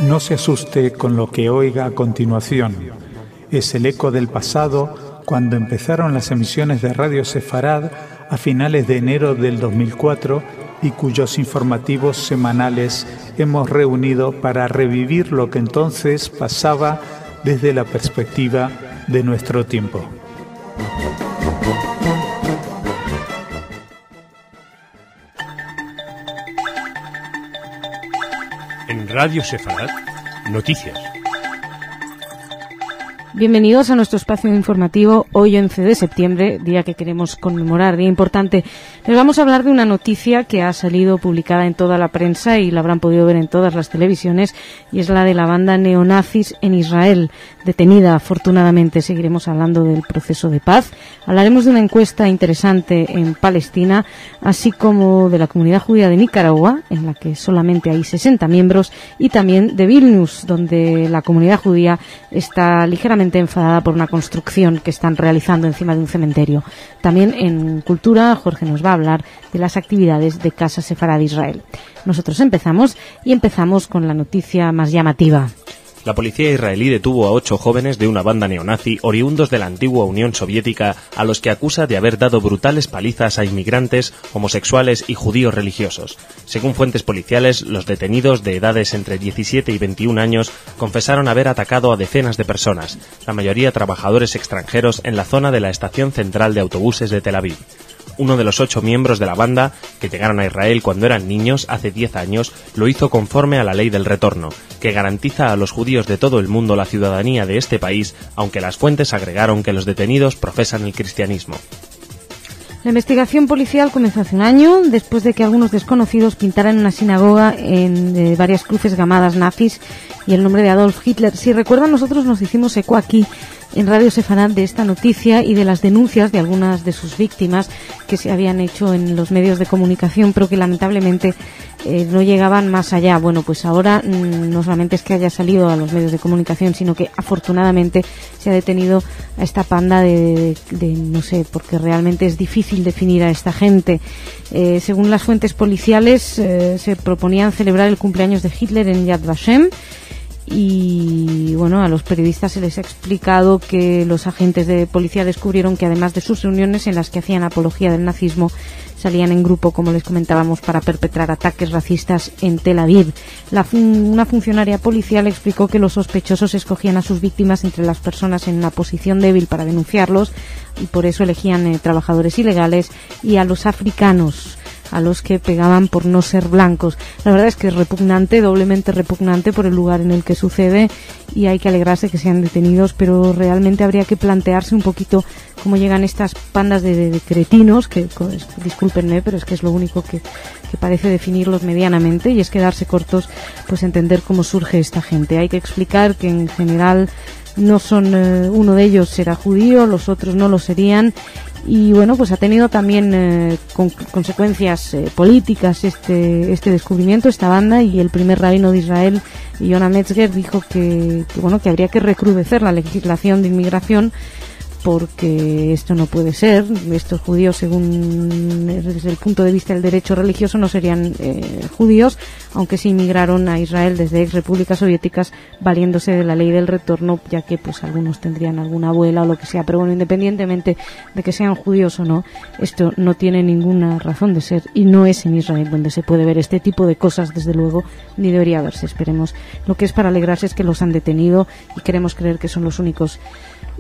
No se asuste con lo que oiga a continuación. Es el eco del pasado cuando empezaron las emisiones de Radio Sefarad a finales de enero del 2004 y cuyos informativos semanales hemos reunido para revivir lo que entonces pasaba desde la perspectiva de nuestro tiempo. En Radio Sefarad, noticias. Bienvenidos a nuestro espacio informativo hoy 11 de septiembre, día que queremos conmemorar, día importante. Les vamos a hablar de una noticia que ha salido publicada en toda la prensa y la habrán podido ver en todas las televisiones, y es la de la banda neonazis en Israel, detenida afortunadamente. Seguiremos hablando del proceso de paz, hablaremos de una encuesta interesante en Palestina, así como de la comunidad judía de Nicaragua, en la que solamente hay 60 miembros, y también de Vilnius, donde la comunidad judía está ligeramente enfadada por una construcción que están realizando encima de un cementerio. También en Cultura, Jorge nos va a hablar de las actividades de Casa Sefarad de Israel. Nosotros empezamos con la noticia más llamativa. La policía israelí detuvo a 8 jóvenes de una banda neonazi oriundos de la antigua Unión Soviética, a los que acusa de haber dado brutales palizas a inmigrantes, homosexuales y judíos religiosos. Según fuentes policiales, los detenidos de edades entre 17 y 21 años confesaron haber atacado a decenas de personas, la mayoría trabajadores extranjeros, en la zona de la estación central de autobuses de Tel Aviv. Uno de los 8 miembros de la banda, que llegaron a Israel cuando eran niños, hace 10 años, lo hizo conforme a la ley del retorno, que garantiza a los judíos de todo el mundo la ciudadanía de este país, aunque las fuentes agregaron que los detenidos profesan el cristianismo. La investigación policial comenzó hace un año, después de que algunos desconocidos pintaran una sinagoga en varias cruces gamadas nazis y el nombre de Adolf Hitler. Si recuerdan, nosotros nos hicimos eco aquí en Radio Sefarad de esta noticia y de las denuncias de algunas de sus víctimas que se habían hecho en los medios de comunicación, pero que lamentablemente no llegaban más allá. Bueno, pues ahora no solamente es que haya salido a los medios de comunicación, sino que afortunadamente se ha detenido a esta panda de no sé, porque realmente es difícil definir a esta gente. Según las fuentes policiales, se proponían celebrar el cumpleaños de Hitler en Yad Vashem. Y bueno, a los periodistas se les ha explicado que los agentes de policía descubrieron que además de sus reuniones en las que hacían apología del nazismo, salían en grupo, como les comentábamos, para perpetrar ataques racistas en Tel Aviv. Una funcionaria policial explicó que los sospechosos escogían a sus víctimas entre las personas en una posición débil para denunciarlos, y por eso elegían trabajadores ilegales y a los africanos, a los que pegaban por no ser blancos. La verdad es que es repugnante, doblemente repugnante por el lugar en el que sucede, y hay que alegrarse que sean detenidos, pero realmente habría que plantearse un poquito cómo llegan estas pandas de cretinos, que discúlpenme, pero es que es lo único que parece definirlos medianamente, y es quedarse cortos, pues entender cómo surge esta gente. Hay que explicar que en general no son, uno de ellos será judío, los otros no lo serían. Y bueno, pues ha tenido también consecuencias políticas este descubrimiento, esta banda, y el primer rabino de Israel, Yonah Metzger, dijo que habría que recrudecer la legislación de inmigración, porque esto no puede ser. Estos judíos, según desde el punto de vista del derecho religioso, no serían judíos, aunque sí inmigraron a Israel desde ex repúblicas soviéticas valiéndose de la ley del retorno, ya que pues algunos tendrían alguna abuela o lo que sea. Pero bueno, independientemente de que sean judíos o no, esto no tiene ninguna razón de ser, y no es en Israel donde se puede ver este tipo de cosas, desde luego, ni debería verse. Esperemos. Lo que es para alegrarse es que los han detenido, y queremos creer que son los únicos.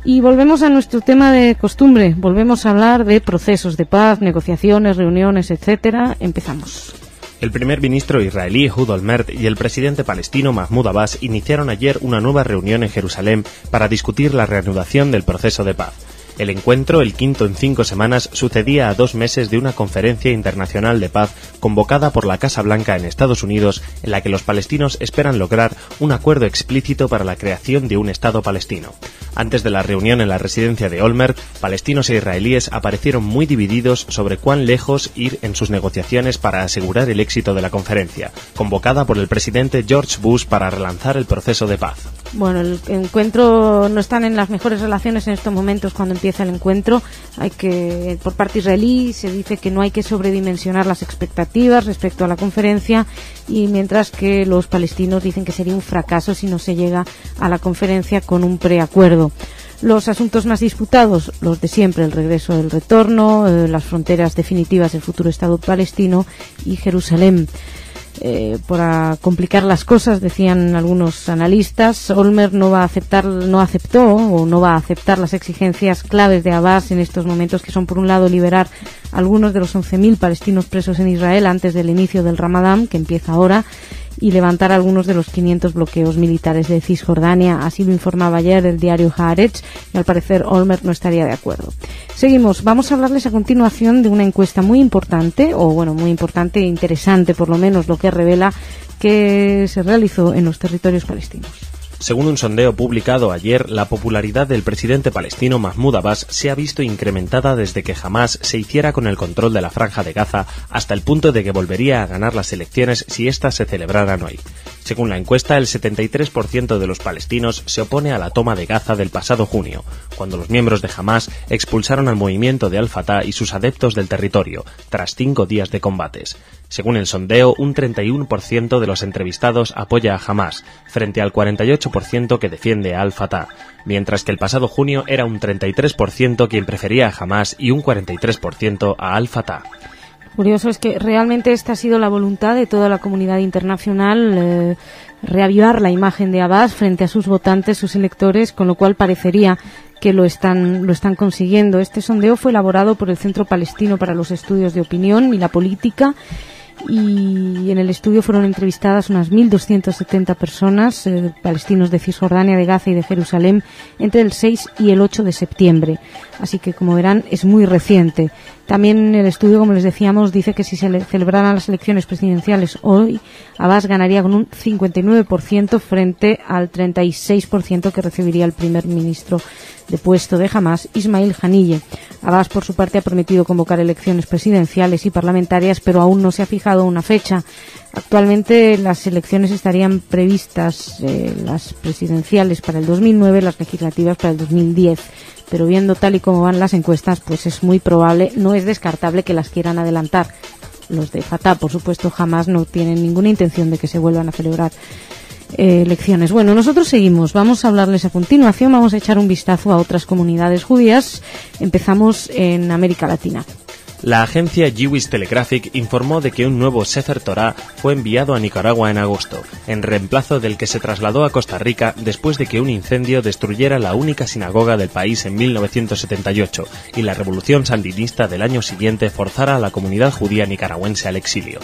Y volvemos a nuestro tema de costumbre, volvemos a hablar de procesos de paz, negociaciones, reuniones, etcétera. Empezamos. El primer ministro israelí Ehud Olmert y el presidente palestino Mahmoud Abbas iniciaron ayer una nueva reunión en Jerusalén para discutir la reanudación del proceso de paz. El encuentro, el quinto en 5 semanas, sucedía a 2 meses de una conferencia internacional de paz convocada por la Casa Blanca en Estados Unidos, en la que los palestinos esperan lograr un acuerdo explícito para la creación de un Estado palestino. Antes de la reunión en la residencia de Olmert, palestinos e israelíes aparecieron muy divididos sobre cuán lejos ir en sus negociaciones para asegurar el éxito de la conferencia, convocada por el presidente George Bush para relanzar el proceso de paz. Bueno, el encuentro no están en las mejores relaciones en estos momentos cuando empieza el encuentro. Por parte israelí se dice que no hay que sobredimensionar las expectativas respecto a la conferencia, y mientras que los palestinos dicen que sería un fracaso si no se llega a la conferencia con un preacuerdo. Los asuntos más disputados, los de siempre, el regreso del retorno, las fronteras definitivas del futuro Estado palestino y Jerusalén. Para complicar las cosas, decían algunos analistas, Olmert no va a aceptar las exigencias claves de Abbas en estos momentos, que son, por un lado, liberar a algunos de los 11.000 palestinos presos en Israel antes del inicio del Ramadán, que empieza ahora, y levantar algunos de los 500 bloqueos militares de Cisjordania. Así lo informaba ayer el diario Haaretz, y al parecer Olmert no estaría de acuerdo. Seguimos, vamos a hablarles a continuación de una encuesta muy importante, muy importante e interesante por lo menos, lo que revela que se realizó en los territorios palestinos. Según un sondeo publicado ayer, la popularidad del presidente palestino Mahmoud Abbas se ha visto incrementada desde que Hamás se hiciera con el control de la Franja de Gaza, hasta el punto de que volvería a ganar las elecciones si éstas se celebraran hoy. Según la encuesta, el 73% de los palestinos se opone a la toma de Gaza del pasado junio, cuando los miembros de Hamás expulsaron al movimiento de Al-Fatah y sus adeptos del territorio, tras 5 días de combates. Según el sondeo, un 31% de los entrevistados apoya a Hamás, frente al 48% que defiende a Al-Fatah, mientras que el pasado junio era un 33% quien prefería a Hamás y un 43% a Al-Fatah. Curioso es que realmente esta ha sido la voluntad de toda la comunidad internacional, reavivar la imagen de Abbas frente a sus votantes, sus electores, con lo cual parecería que lo están consiguiendo. Este sondeo fue elaborado por el Centro Palestino para los Estudios de Opinión y la Política, y en el estudio fueron entrevistadas unas 1.270 personas, palestinos de Cisjordania, de Gaza y de Jerusalén, entre el 6 y el 8 de septiembre. Así que, como verán, es muy reciente. También el estudio, como les decíamos, dice que si se celebraran las elecciones presidenciales hoy, Abbas ganaría con un 59% frente al 36% que recibiría el primer ministro depuesto de Hamás, Ismail Haniyeh. Abbas, por su parte, ha prometido convocar elecciones presidenciales y parlamentarias, pero aún no se ha fijado una fecha. Actualmente las elecciones estarían previstas, las presidenciales para el 2009, las legislativas para el 2010. Pero viendo tal y como van las encuestas, pues es muy probable, no es descartable que las quieran adelantar. Los de Fatah, por supuesto, jamás no tienen ninguna intención de que se vuelvan a celebrar elecciones. Bueno, nosotros seguimos, vamos a hablarles a continuación, vamos a echar un vistazo a otras comunidades judías. Empezamos en América Latina. La agencia Jewish Telegraphic informó de que un nuevo Sefer Torah fue enviado a Nicaragua en agosto, en reemplazo del que se trasladó a Costa Rica después de que un incendio destruyera la única sinagoga del país en 1978 y la revolución sandinista del año siguiente forzara a la comunidad judía nicaragüense al exilio.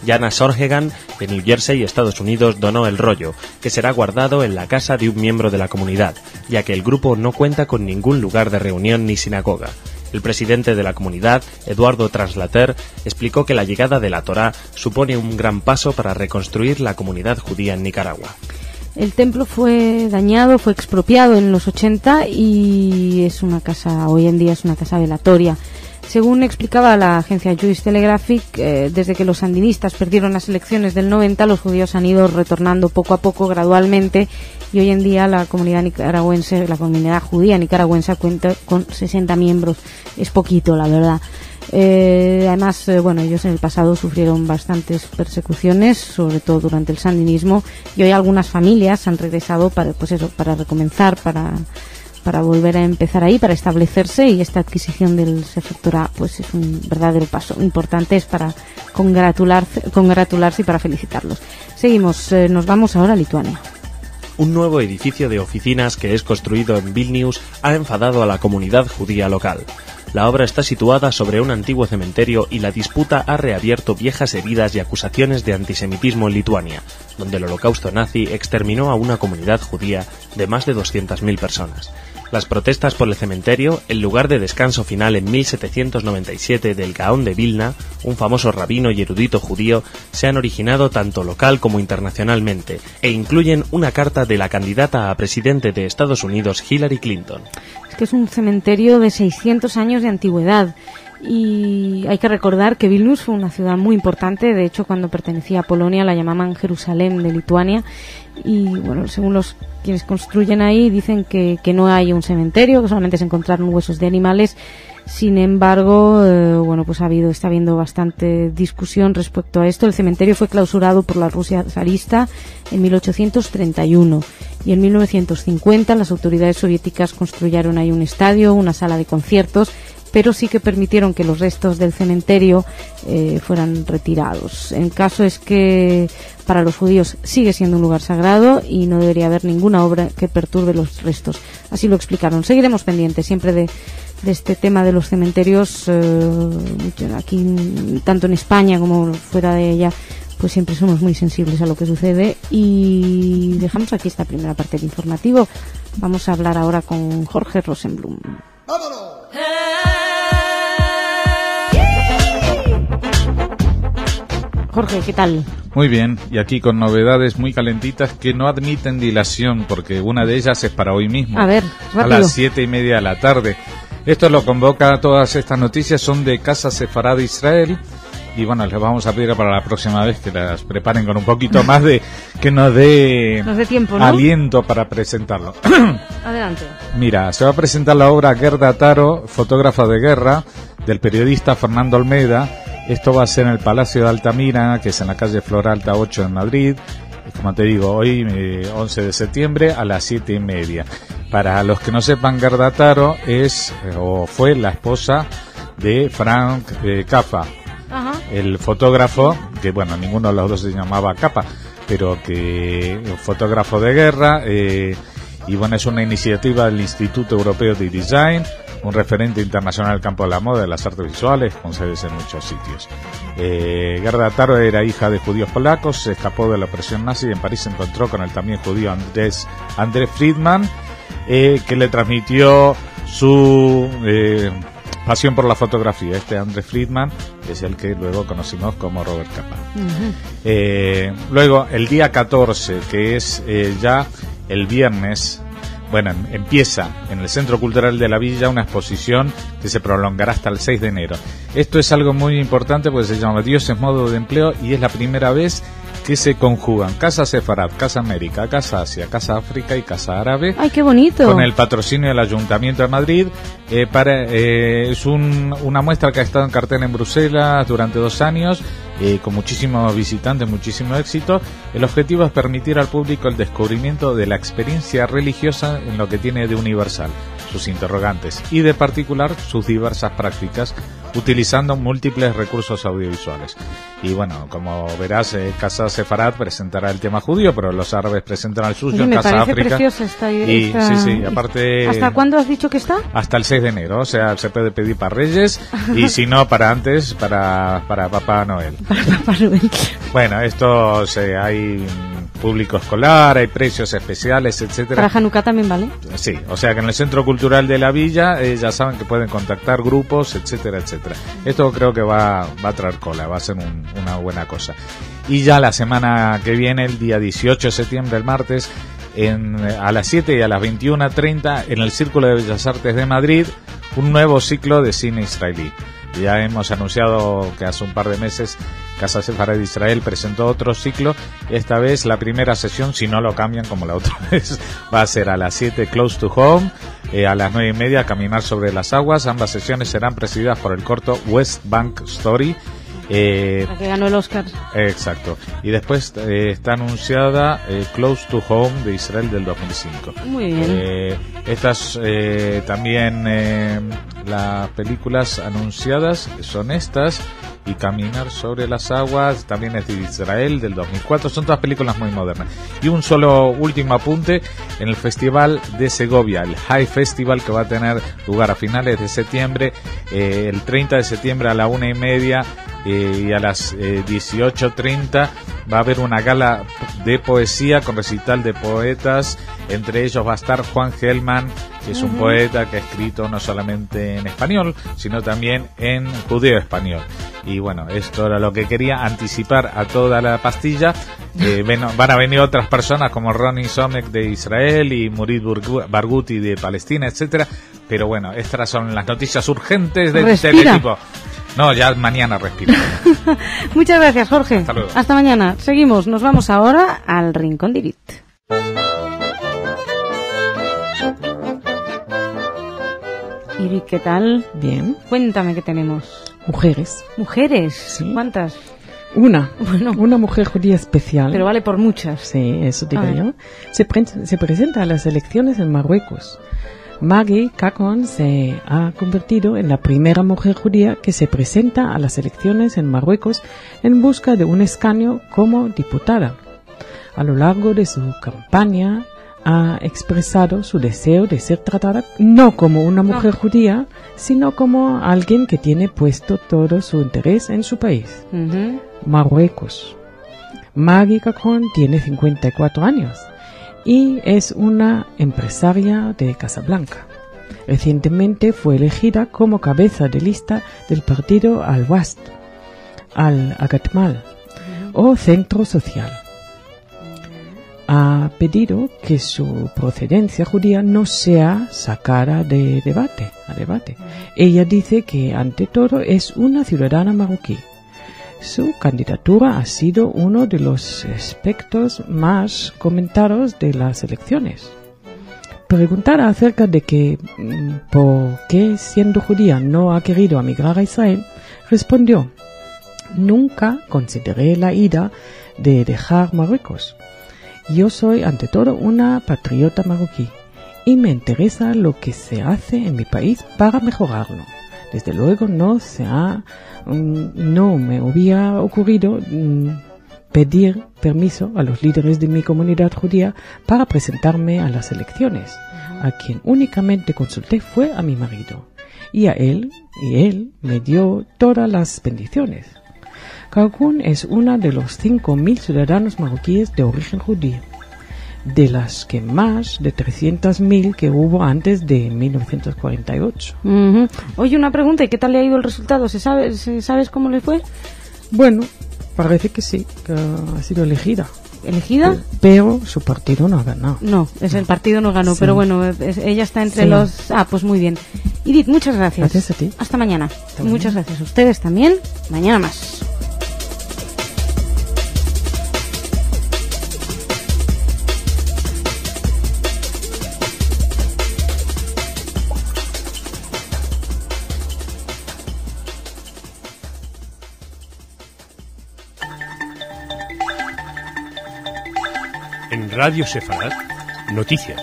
Jana Sorgegan, de New Jersey, Estados Unidos, donó el rollo, que será guardado en la casa de un miembro de la comunidad, ya que el grupo no cuenta con ningún lugar de reunión ni sinagoga. El presidente de la comunidad, Eduardo Translater, explicó que la llegada de la Torá supone un gran paso para reconstruir la comunidad judía en Nicaragua. El templo fue dañado, fue expropiado en los 80 y hoy en día es una casa velatoria. Según explicaba la agencia Jewish Telegraphic, desde que los sandinistas perdieron las elecciones del 90, los judíos han ido retornando poco a poco, gradualmente, y hoy en día la comunidad judía nicaragüense cuenta con 60 miembros. Es poquito, la verdad. Además, ellos en el pasado sufrieron bastantes persecuciones, sobre todo durante el sandinismo, y hoy algunas familias han regresado para recomenzar, para volver a empezar ahí, para establecerse, y esta adquisición del Sefer Torah pues es un verdadero paso importante, es para congratularse y para felicitarlos. Seguimos, nos vamos ahora a Lituania. Un nuevo edificio de oficinas que es construido en Vilnius ha enfadado a la comunidad judía local. La obra está situada sobre un antiguo cementerio y la disputa ha reabierto viejas heridas y acusaciones de antisemitismo en Lituania, donde el holocausto nazi exterminó a una comunidad judía de más de 200.000 personas. Las protestas por el cementerio, el lugar de descanso final en 1797 del Gaón de Vilna, un famoso rabino y erudito judío, se han originado tanto local como internacionalmente e incluyen una carta de la candidata a presidente de Estados Unidos, Hillary Clinton. Es que es un cementerio de 600 años de antigüedad Y hay que recordar que Vilnius fue una ciudad muy importante. De hecho, cuando pertenecía a Polonia la llamaban Jerusalén de Lituania. Y bueno, según quienes construyen ahí, dicen que no hay un cementerio, que solamente se encontraron huesos de animales. Sin embargo, bueno, pues está habiendo bastante discusión respecto a esto. El cementerio fue clausurado por la Rusia zarista en 1831 y en 1950 las autoridades soviéticas construyeron ahí un estadio, una sala de conciertos, pero sí que permitieron que los restos del cementerio fueran retirados. El caso es que para los judíos sigue siendo un lugar sagrado y no debería haber ninguna obra que perturbe los restos. Así lo explicaron. Seguiremos pendientes siempre de este tema de los cementerios, aquí tanto en España como fuera de ella, pues siempre somos muy sensibles a lo que sucede. Y dejamos aquí esta primera parte del informativo. Vamos a hablar ahora con Jorge Rosenblum. ¡Vámonos! Jorge, ¿qué tal? Muy bien, y aquí con novedades muy calentitas que no admiten dilación, porque una de ellas es para hoy mismo. A ver, rápido. A las 7:30 de la tarde. Esto lo convoca, todas estas noticias son de Casa Sefarad Israel. Y bueno, les vamos a pedir para la próxima vez que las preparen con un poquito más de... que nos dé tiempo, ¿no? Aliento para presentarlo. Adelante. Mira, se va a presentar la obra Gerda Taro, fotógrafa de guerra, del periodista Fernando Olmeda. Esto va a ser en el Palacio de Altamira, que es en la calle Flor Alta 8 en Madrid. Y como te digo, hoy 11 de septiembre a las 7:30. Para los que no sepan, Gerda Taro fue la esposa de Frank Cappa. Ajá. El fotógrafo, que bueno, ninguno de los dos se llamaba Cappa, pero que fotógrafo de guerra, y bueno, es una iniciativa del Instituto Europeo de Design, un referente internacional del campo de la moda y de las artes visuales, con sedes en muchos sitios. Gerda Taro era hija de judíos polacos, se escapó de la opresión nazi y en París se encontró con el también judío André Friedman, que le transmitió su pasión por la fotografía. André Friedman es el que luego conocimos como Robert Capa. Uh-huh. Luego, el día 14, que es ya el viernes, bueno, empieza en el Centro Cultural de la Villa una exposición que se prolongará hasta el 6 de enero. Esto es algo muy importante porque se llama Dios es modo de empleo y es la primera vez que se conjugan Casa Sefarad, Casa América, Casa Asia, Casa África y Casa Árabe. ¡Ay, qué bonito! Con el patrocinio del Ayuntamiento de Madrid. Es una muestra que ha estado en cartel en Bruselas durante 2 años, con muchísimos visitantes, muchísimo éxito. El objetivo es permitir al público el descubrimiento de la experiencia religiosa en lo que tiene de universal, sus interrogantes, y de particular sus diversas prácticas, utilizando múltiples recursos audiovisuales. Y bueno, como verás, Casa Sefarad presentará el tema judío, pero los árabes presentarán el suyo. En Casa África. Me parece preciosa esta... Sí, aparte... ¿Hasta cuándo has dicho que está? Hasta el 6 de enero, o sea, se puede pedir para Reyes, y si no, para antes, para Papá Noel. Para Papá Noel. Bueno, hay público escolar, hay precios especiales, etcétera. ¿Para Hanukkah también vale? Sí, o sea que en el Centro Cultural de la Villa ya saben que pueden contactar grupos, etcétera, etcétera. Esto creo que va a traer cola, va a ser una buena cosa. Y ya la semana que viene, el día 18 de septiembre, el martes, a las 7 y a las 21:30, en el Círculo de Bellas Artes de Madrid, un nuevo ciclo de cine israelí. Ya hemos anunciado que hace un par de meses Casa Sefarad de Israel presentó otro ciclo. Esta vez la primera sesión, si no lo cambian como la otra vez, va a ser a las 7 Close to Home, a las 9:30 Caminar sobre las aguas. Ambas sesiones serán presididas por el corto West Bank Story. La que ganó el Oscar. Exacto. Y después está anunciada Close to Home de Israel del 2005. Muy bien. Estas también las películas anunciadas son estas, y Caminar sobre las aguas también es de Israel del 2004. Son todas películas muy modernas. Y un solo último apunte: en el Festival de Segovia, el High Festival, que va a tener lugar a finales de septiembre, el 30 de septiembre a la 1:30 y a las 18:30 va a haber una gala de poesía con recital de poetas. Entre ellos va a estar Juan Gelman, que es un poeta que ha escrito no solamente en español, sino también en judeo español. Y bueno, esto era lo que quería anticipar a toda la pastilla. Van a venir otras personas como Ronnie Somek de Israel y Murid Barghouti de Palestina, etcétera. Pero bueno, estas son las noticias urgentes del Teletipo. No, ya mañana respira. Muchas gracias, Jorge. Hasta luego. Hasta mañana. Seguimos. Nos vamos ahora al Rincón de Irit. Irit, ¿qué tal? Bien. Cuéntame qué tenemos. Mujeres. ¿Mujeres? Sí. ¿Cuántas? Una. Bueno. Una mujer judía especial. Pero vale por muchas. Sí, eso digo yo. Se presenta a las elecciones en Marruecos. Maggie Kakon se ha convertido en la primera mujer judía que se presenta a las elecciones en Marruecos en busca de un escaño como diputada. A lo largo de su campaña ha expresado su deseo de ser tratada no como una mujer judía, sino como alguien que tiene puesto todo su interés en su país, Marruecos. Maggie Kakon tiene 54 años y es una empresaria de Casablanca. Recientemente fue elegida como cabeza de lista del partido Al-Wast, Al-Agatmal, o Centro Social. Ha pedido que su procedencia judía no sea sacada a debate. Ella dice que ante todo es una ciudadana marroquí. Su candidatura ha sido uno de los aspectos más comentados de las elecciones. Preguntada acerca de que por qué siendo judía no ha querido emigrar a Israel, respondió: nunca consideré la ida de dejar Marruecos. Yo soy ante todo una patriota marroquí y me interesa lo que se hace en mi país para mejorarlo. Desde luego no me hubiera ocurrido pedir permiso a los líderes de mi comunidad judía para presentarme a las elecciones. A quien únicamente consulté fue a mi marido y él me dio todas las bendiciones. Kakun es una de los 5.000 ciudadanos marroquíes de origen judío, de las que más de 300.000 que hubo antes de 1948. Oye, una pregunta, ¿y qué tal le ha ido el resultado? ¿Sabes cómo le fue? Bueno, parece que sí, que ha sido elegida. ¿Elegida? Pero su partido no ha ganado. No, el partido no ganó, sí. Pero bueno, ella está entre los... Ah, pues muy bien. Edith, muchas gracias. Gracias a ti. Hasta mañana. Muchas gracias a ustedes también. Mañana más. En Radio Sefarad, noticias.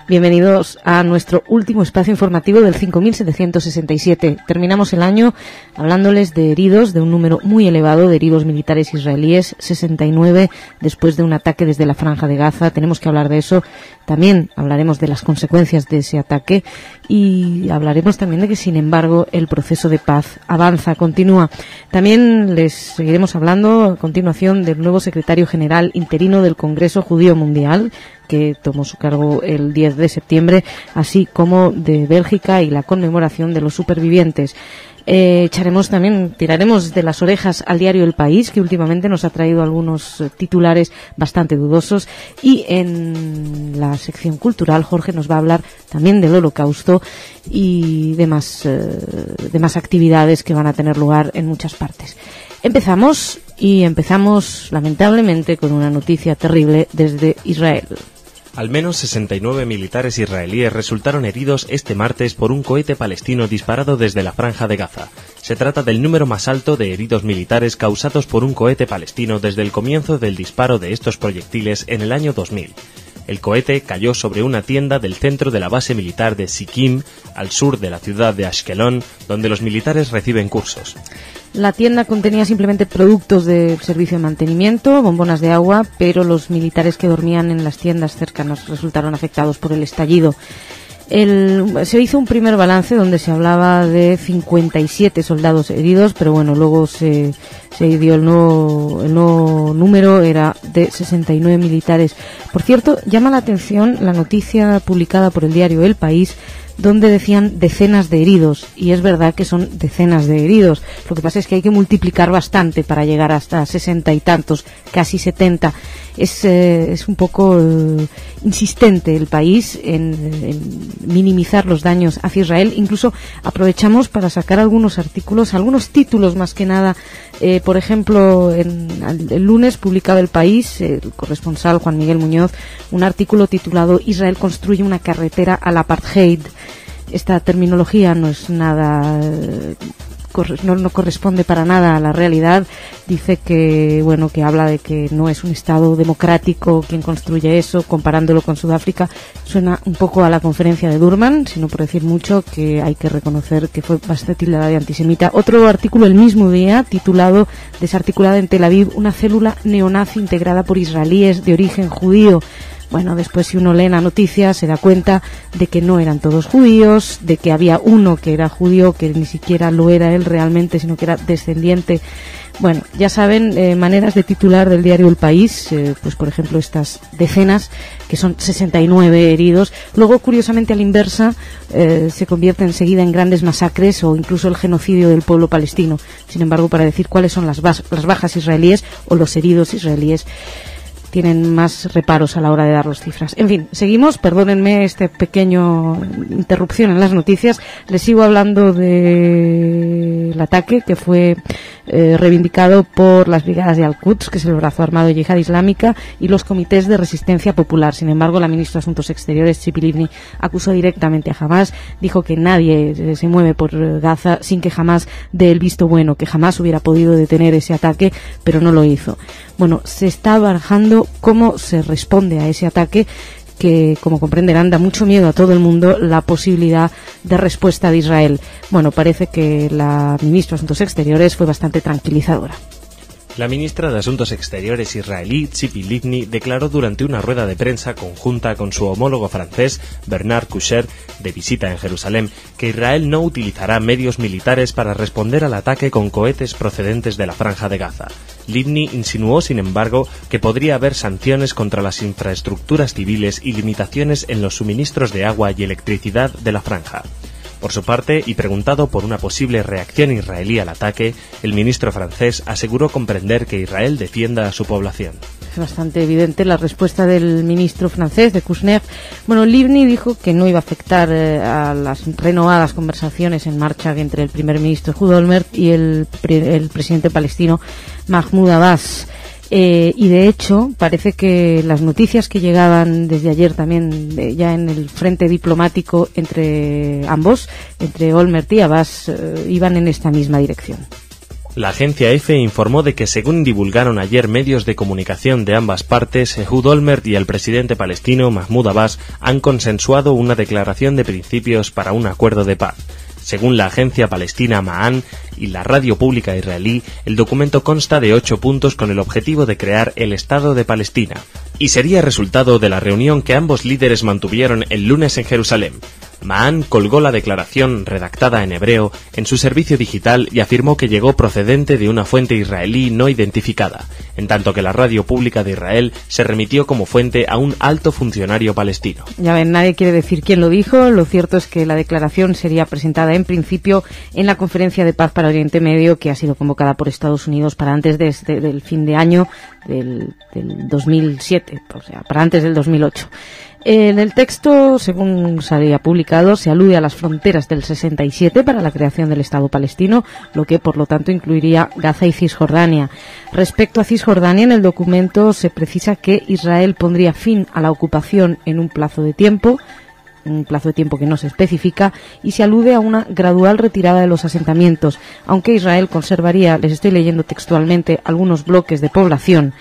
Bienvenidos a nuestro último espacio informativo del 5.767. Terminamos el año hablándoles de heridos, de un número muy elevado de heridos militares israelíes, 69 después de un ataque desde la Franja de Gaza. Tenemos que hablar de eso. También hablaremos de las consecuencias de ese ataque y hablaremos también de que, sin embargo, el proceso de paz avanza, continúa. También les seguiremos hablando a continuación del nuevo secretario general interino del Congreso Judío Mundial, que tomó su cargo el 10 de septiembre, así como de Bélgica y la conmemoración de los supervivientes. Tiraremos de las orejas al diario El País, que últimamente nos ha traído algunos titulares bastante dudosos, y en la sección cultural Jorge nos va a hablar también del Holocausto y demás actividades que van a tener lugar en muchas partes. Empezamos lamentablemente con una noticia terrible desde Israel. Al menos 69 militares israelíes resultaron heridos este martes por un cohete palestino disparado desde la Franja de Gaza. Se trata del número más alto de heridos militares causados por un cohete palestino desde el comienzo del disparo de estos proyectiles en el año 2000. El cohete cayó sobre una tienda del centro de la base militar de Sikkim, al sur de la ciudad de Ashkelon, donde los militares reciben cursos. La tienda contenía simplemente productos de servicio de mantenimiento, bombonas de agua, pero los militares que dormían en las tiendas cercanas resultaron afectados por el estallido. Se hizo un primer balance donde se hablaba de 57 soldados heridos, pero bueno, luego se dio el nuevo número, era de 69 militares. Por cierto, llama la atención la noticia publicada por el diario El País, donde decían decenas de heridos, y es verdad que son decenas de heridos. Lo que pasa es que hay que multiplicar bastante para llegar hasta 60 y tantos, casi 70. Es un poco insistente el país en minimizar los daños hacia Israel. Incluso aprovechamos para sacar algunos artículos, algunos títulos más que nada. Por ejemplo, el lunes publicaba El País, el corresponsal Juan Miguel Muñoz, un artículo titulado Israel construye una carretera al apartheid. Esta terminología no es nada... No corresponde para nada a la realidad. Dice que habla de que no es un Estado democrático quien construye eso, comparándolo con Sudáfrica. Suena un poco a la conferencia de Durban, sino por decir mucho, que hay que reconocer que fue bastante tildada de antisemita. Otro artículo el mismo día, titulado Desarticulada en Tel Aviv, una célula neonazi integrada por israelíes de origen judío. Bueno, después si uno lee la noticia se da cuenta de que no eran todos judíos, de que había uno que era judío, que ni siquiera lo era él realmente, sino que era descendiente. Bueno, ya saben, maneras de titular del diario El País, pues por ejemplo estas decenas, que son 69 heridos. Luego, curiosamente, a la inversa, se convierte enseguida en grandes masacres o incluso el genocidio del pueblo palestino. Sin embargo, para decir cuáles son las bajas israelíes o los heridos israelíes, tienen más reparos a la hora de dar las cifras. En fin, seguimos, perdónenme este pequeño interrupción en las noticias. Les sigo hablando del ataque que fue reivindicado por las brigadas de Al-Quds, que es el brazo armado de Yihad Islámica, y los comités de resistencia popular. Sin embargo, la ministra de Asuntos Exteriores, Tzipi Livni, acusó directamente a Hamás, dijo que nadie se mueve por Gaza sin que Hamás dé el visto bueno, que jamás hubiera podido detener ese ataque, pero no lo hizo. Bueno, se está barajando cómo se responde a ese ataque, que, como comprenderán, da mucho miedo a todo el mundo la posibilidad de respuesta de Israel. Bueno, parece que la ministra de Asuntos Exteriores fue bastante tranquilizadora. La ministra de Asuntos Exteriores israelí, Tzipi Livni, declaró durante una rueda de prensa conjunta con su homólogo francés, Bernard Kouchner, de visita en Jerusalén, que Israel no utilizará medios militares para responder al ataque con cohetes procedentes de la Franja de Gaza. Livni insinuó, sin embargo, que podría haber sanciones contra las infraestructuras civiles y limitaciones en los suministros de agua y electricidad de la franja. Por su parte, y preguntado por una posible reacción israelí al ataque, el ministro francés aseguró comprender que Israel defienda a su población. Es bastante evidente la respuesta del ministro francés, de Kouchner. Bueno, Livni dijo que no iba a afectar a las renovadas conversaciones en marcha entre el primer ministro Ehud Olmert y el presidente palestino Mahmoud Abbas. Y de hecho parece que las noticias que llegaban desde ayer también ya en el frente diplomático entre ambos, entre Olmert y Abbas, iban en esta misma dirección. La agencia EFE informó de que, según divulgaron ayer medios de comunicación de ambas partes, Ehud Olmert y el presidente palestino Mahmoud Abbas han consensuado una declaración de principios para un acuerdo de paz. Según la agencia palestina Ma'an y la radio pública israelí, el documento consta de 8 puntos con el objetivo de crear el Estado de Palestina, y sería resultado de la reunión que ambos líderes mantuvieron el lunes en Jerusalén. Ma'an colgó la declaración, redactada en hebreo, en su servicio digital y afirmó que llegó procedente de una fuente israelí no identificada, en tanto que la radio pública de Israel se remitió como fuente a un alto funcionario palestino. Ya ven, nadie quiere decir quién lo dijo. Lo cierto es que la declaración sería presentada en principio en la Conferencia de Paz para Oriente Medio, que ha sido convocada por Estados Unidos para antes del fin de año del 2007, o sea, para antes del 2008. En el texto, según se había publicado, se alude a las fronteras del 67 para la creación del Estado palestino, lo que por lo tanto incluiría Gaza y Cisjordania. Respecto a Cisjordania, en el documento se precisa que Israel pondría fin a la ocupación en un plazo de tiempo que no se especifica, y se alude a una gradual retirada de los asentamientos, aunque Israel conservaría, les estoy leyendo textualmente, algunos bloques de población.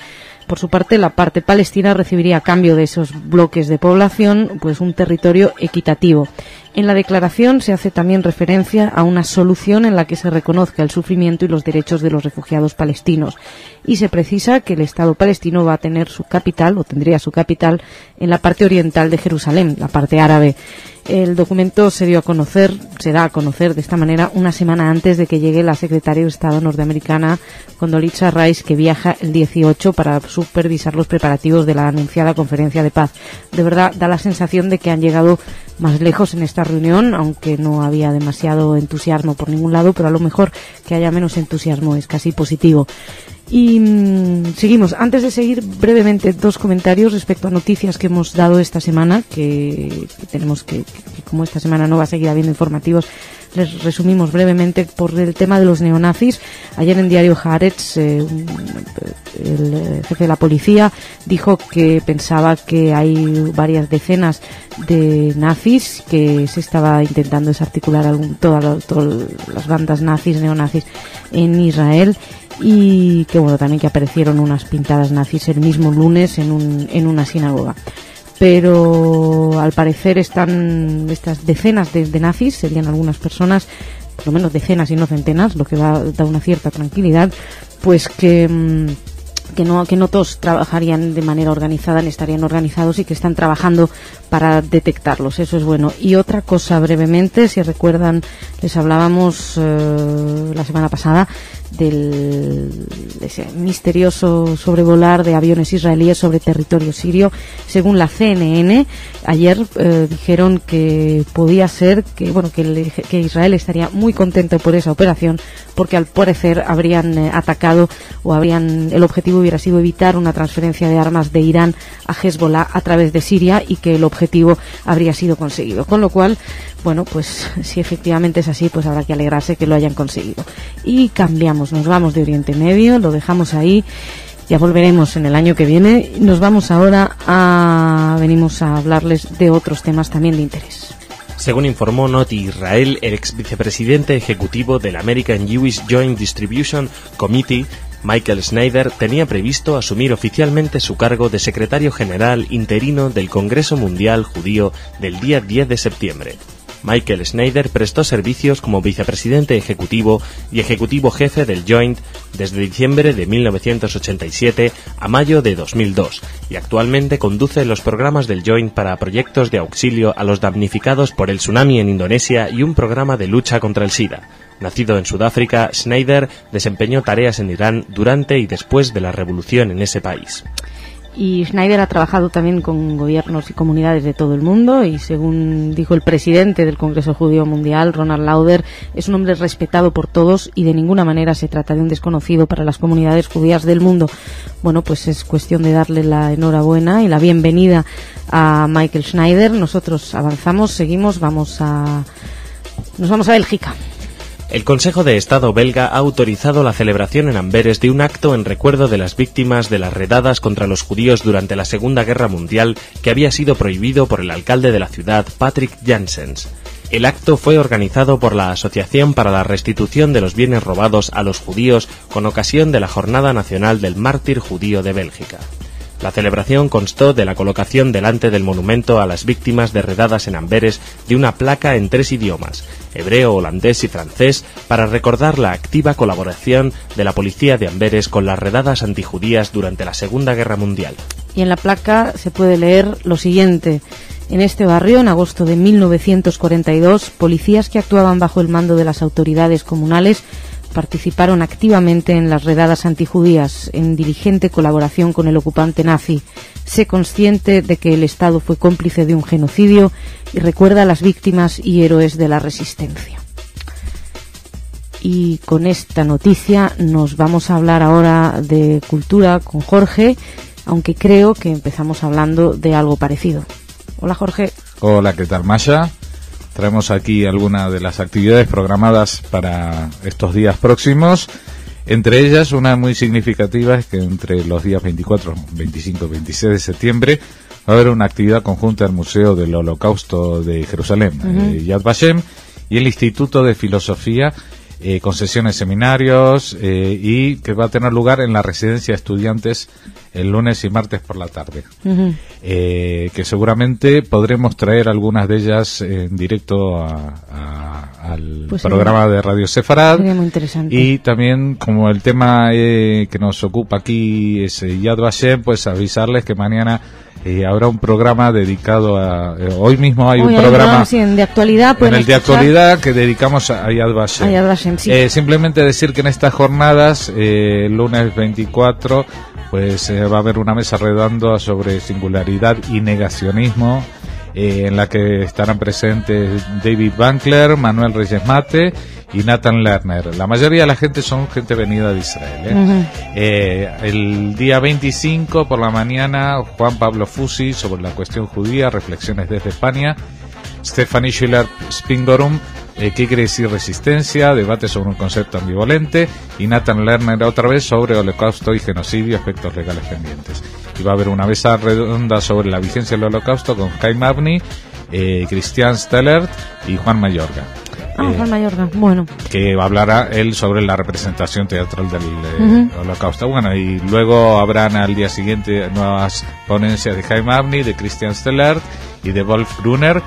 Por su parte, la parte palestina recibiría a cambio de esos bloques de población pues un territorio equitativo. En la declaración se hace también referencia a una solución en la que se reconozca el sufrimiento y los derechos de los refugiados palestinos, y se precisa que el Estado palestino va a tener su capital, o tendría su capital, en la parte oriental de Jerusalén, la parte árabe. El documento se da a conocer de esta manera una semana antes de que llegue la secretaria de Estado norteamericana Condoleezza Rice, que viaja el 18 para supervisar los preparativos de la anunciada conferencia de paz. De verdad, da la sensación de que han llegado más lejos en esta reunión, aunque no había demasiado entusiasmo por ningún lado, pero a lo mejor que haya menos entusiasmo es casi positivo. Y seguimos. Antes de seguir, brevemente 2 comentarios respecto a noticias que hemos dado esta semana, que tenemos que como esta semana no va a seguir habiendo informativos, les resumimos brevemente por el tema de los neonazis. Ayer en Diario Haaretz, el jefe de la policía dijo que pensaba que hay varias decenas de nazis, que se estaba intentando desarticular todas las bandas nazis, neonazis en Israel, y que bueno, también que aparecieron unas pintadas nazis el mismo lunes en una sinagoga. Pero al parecer están estas decenas de nazis, serían algunas personas, por lo menos decenas y no centenas, lo que da una cierta tranquilidad, pues que no todos trabajarían de manera organizada, ni estarían organizados, y que están trabajando para detectarlos. Eso es bueno. Y otra cosa brevemente, si recuerdan, les hablábamos la semana pasada de ese misterioso sobrevolar de aviones israelíes sobre territorio sirio. Según la CNN, ayer dijeron que podía ser que Israel estaría muy contento por esa operación, porque al parecer habrían atacado el objetivo hubiera sido evitar una transferencia de armas de Irán a Hezbollah a través de Siria, y que el objetivo habría sido conseguido. Con lo cual, bueno, pues si efectivamente es así, pues habrá que alegrarse que lo hayan conseguido. Y cambiamos, nos vamos de Oriente Medio, lo dejamos ahí, ya volveremos en el año que viene. Nos vamos ahora venimos a hablarles de otros temas también de interés. Según informó Noti Israel, el ex vicepresidente ejecutivo del American Jewish Joint Distribution Committee, Michael Schneider, tenía previsto asumir oficialmente su cargo de secretario general interino del Congreso Mundial Judío del día 10 de septiembre. Michael Schneider prestó servicios como vicepresidente ejecutivo y ejecutivo jefe del Joint desde diciembre de 1987 a mayo de 2002 y actualmente conduce los programas del Joint para proyectos de auxilio a los damnificados por el tsunami en Indonesia y un programa de lucha contra el SIDA. Nacido en Sudáfrica, Schneider desempeñó tareas en Irán durante y después de la revolución en ese país. Y Schneider ha trabajado también con gobiernos y comunidades de todo el mundo, y según dijo el presidente del Congreso Judío Mundial, Ronald Lauder, es un hombre respetado por todos y de ninguna manera se trata de un desconocido para las comunidades judías del mundo. Bueno, pues es cuestión de darle la enhorabuena y la bienvenida a Michael Schneider. Nosotros avanzamos, seguimos, nos vamos a Bélgica. El Consejo de Estado belga ha autorizado la celebración en Amberes de un acto en recuerdo de las víctimas de las redadas contra los judíos durante la Segunda Guerra Mundial, que había sido prohibido por el alcalde de la ciudad, Patrick Janssens. El acto fue organizado por la Asociación para la Restitución de los Bienes Robados a los Judíos con ocasión de la Jornada Nacional del Mártir Judío de Bélgica. La celebración constó de la colocación delante del monumento a las víctimas de redadas en Amberes de una placa en 3 idiomas, hebreo, holandés y francés, para recordar la activa colaboración de la policía de Amberes con las redadas antijudías durante la Segunda Guerra Mundial. Y en la placa se puede leer lo siguiente: en este barrio, en agosto de 1942, policías que actuaban bajo el mando de las autoridades comunales participaron activamente en las redadas antijudías en diligente colaboración con el ocupante nazi. Sé consciente de que el Estado fue cómplice de un genocidio y recuerda a las víctimas y héroes de la resistencia. Y con esta noticia nos vamos a hablar ahora de cultura con Jorge, aunque creo que empezamos hablando de algo parecido. Hola, Jorge. Hola, ¿qué tal, Masha? Traemos aquí algunas de las actividades programadas para estos días próximos. Entre ellas, una muy significativa es que entre los días 24, 25 y 26 de septiembre va a haber una actividad conjunta del Museo del Holocausto de Jerusalén, Yad Vashem, y el Instituto de Filosofía, con sesiones, seminarios, y que va a tener lugar en la residencia de estudiantes el lunes y martes por la tarde. Que seguramente podremos traer algunas de ellas en directo al programa de Radio Sefarad. Sería muy interesante. Y también, como el tema que nos ocupa aquí es Yad Vashem, pues avisarles que mañana habrá un programa dedicado a... hoy mismo hay un programa de actualidad, en el de actualidad que dedicamos a Yad Vashem. Yad Vashem, sí. Simplemente decir que en estas jornadas, lunes 24, pues va a haber una mesa redonda sobre singularidad y negacionismo en la que estarán presentes David Bankler, Manuel Reyes Mate y Nathan Lerner. La mayoría de la gente son gente venida de Israel. El día 25 por la mañana, Juan Pablo Fusi sobre la cuestión judía, reflexiones desde España. Stephanie Schiller Spingorum, ¿qué quiere decir resistencia? Debate sobre un concepto ambivalente. Y Nathan Lerner otra vez sobre holocausto y genocidio, aspectos legales pendientes. Y va a haber una mesa redonda sobre la vigencia del holocausto con Chaim Avni, Christian Stellert y Juan Mayorga. Juan Mayorga, bueno. Que hablará él sobre la representación teatral del holocausto. Bueno, y luego habrán al día siguiente nuevas ponencias de Chaim Avni, de Christian Stellert y de Wolf Gruner,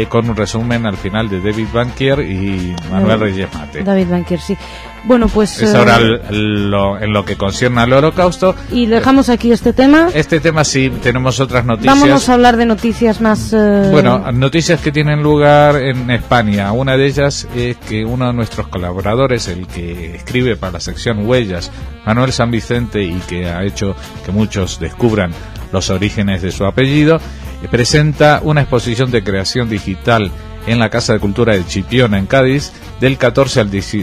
con un resumen al final de David Bankier y Manuel Reyes Mate. David Bankier, sí. Bueno, pues... Es ahora en lo que concierne al holocausto. Y dejamos aquí este tema. Este tema sí, tenemos otras noticias. Vámonos a hablar de noticias más... Bueno, noticias que tienen lugar en España. Una de ellas es que uno de nuestros colaboradores, el que escribe para la sección Huellas, Manuel San Vicente, y que ha hecho que muchos descubran los orígenes de su apellido, presenta una exposición de creación digital en la Casa de Cultura de Chipiona, en Cádiz, del 14